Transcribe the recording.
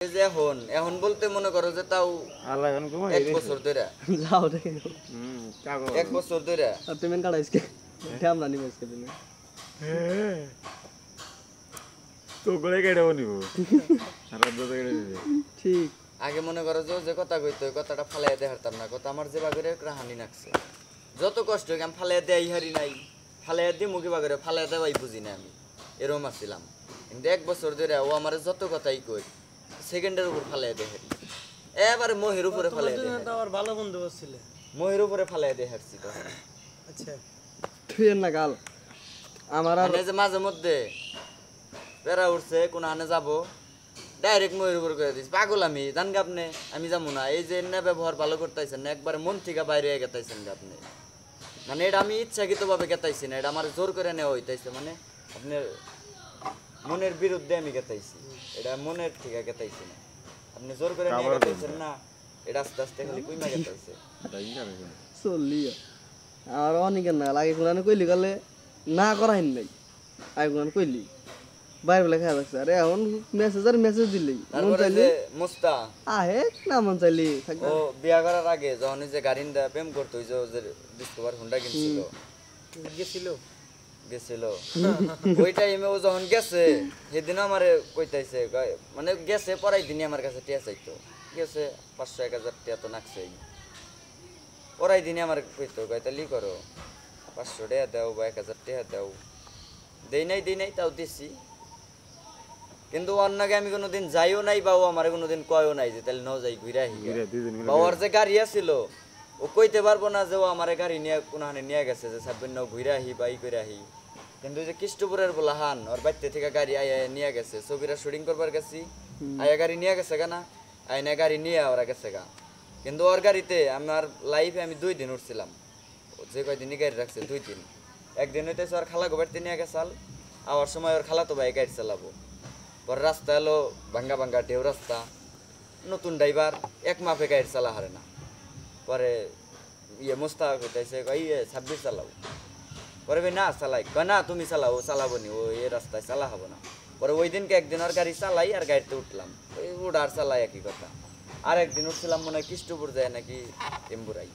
এই যে এখন বলতে মনে করো যে তাও আল্লাহ এখন ঘুমাই 1 বছর ধরে যাও দেখে কাগো 1 বছর ধরে আর পেমেন্ট কাটাইছে ঠ্যাম না নিবে আজকে তুমি তো গলে কেটে নিব সারা দুধ কেটে দিবে ঠিক আগে মনে করো যে কথা কইতো ওই কথাটা ফালাই দেখারতাম না কথা আমার যে বাগরে রাহানি নাকছে যত কষ্ট হোক আমি ফালাই দেই হারি নাই ফালাই দিয়ে মুখে বাগরে ফালাই দেওয়াই বুঝি না আমি এরকম আসছিলাম কিন্তু 1 বছর ধরে ও আমার যত কথাই কই সেকেন্ডের উপর ফালাই দেয় হারি এবারে মহির উপরে ফালাই দেয় তো আর ভালো বন্ধু ছিল মহির উপরে ফালাই দেয় হারছি তো আচ্ছা তুই না গাল আমার আর যে মাঝে মধ্যে পেরা উঠছে কোন আনে যাবো ডাইরেক্ট মহির উপর করে দিস পাগল আমি জান গা আপনি আমি যাবো না এই যে না ব্যবহার ভালো করতেছেন না একবারে মন থেকে বাইরে হয়ে গেতাইছেন গা আপনি মানে এটা আমি ইচ্ছাকৃতভাবে গেতাইছি না এটা আমার জোর করে নেওয়া হইতাইছে মানে আপনার মনের বিরুদ্ধে আমি গেতাইছি এটা মনের থেকে গেতাইছি না আপনি জোর করে নিয়ে গেতাইছেন না এটা আস্তে আস্তে খালি কুইমা গেতাইছে চললি আর অনেকের না লাগে কোন কইলি গেলে না করাইন নাই আগে কোন কইলি বাইরে বলে খাওয়া যাচ্ছে আরে এখন মেসেজ দিলি মন তারপরে চাইলি যে মুস্তা আহে না মন চাইলি ও বিয়া করার আগে যখন যে গাড়িটা প্রেম করতো ওই যে ডিসকভার হুন্ডা কিনছিল গেছিল ওই টাইমে ও যখন গেছে সেদিন আমার কইতাইছে মানে গেছে পরাই দিনই আমার কাছে টিয়া চাইতো গেছে 500-1000 টিয়া তো নাকছেই পরাই দিনই আমার কইতো তাহলে করো 500 টাকা দাও বা 1000 টাকা দাও দেই নাই তাও দিছি কিন্তু অন্যকে আমি কোনোদিন যাইও নাই বা ও আমার কোনোদিন কয়ও নাই যে তাহলে ন যাই ঘুরে আহি বাবার যে গাড়ি আছিল ও কইতে পারবো না যে ও আমার গাড়ি নিয়ে কোনখানে নিয়ে গেছে যে সাববেন না ঘুরে আহি বা ই করে আহি কিন্তু যে কৃষ্ণপুরের বলাহান ওর বাড়িতে থেকে গাড়ি আয়া নিয়ে গেছে ছবিরা শুটিং করবার গেছি আয়া গাড়ি নিয়ে গেছে গা না আইনা গাড়ি নিয়ে ওরা গেছে গা কিন্তু ওর গাড়িতে আমার লাইফে আমি 2 দিন উঠছিলাম যে কয়দিনই গাড়ি রাখছে 2 দিন একদিন হইতেছে ওর খালা গোবাড়িতে নিয়ে গেছাল আবার সময় ওর খালা তো ভাই গাড়ি চালাবো পর রাস্তা এলো ভাঙ্গা ঢেউ রাস্তা নতুন ড্রাইভার এক মাপে গাড়ি চালা হারে না পরে মোস্তা হইতেছে 26 চালাও পরে ভাই না চালাই না তুমি চালাও ও চালাবো নি ও এই রাস্তায় চালা হবো না পরে ওই দিনকে একদিন ওর গাড়ি চালাই আর গাড়িতে উঠলাম ওই উড়ার চালাই একই কথা আর একদিন উঠছিলাম মনে হয় কৃষ্ণপুর যায় নাকি এম্বুরাই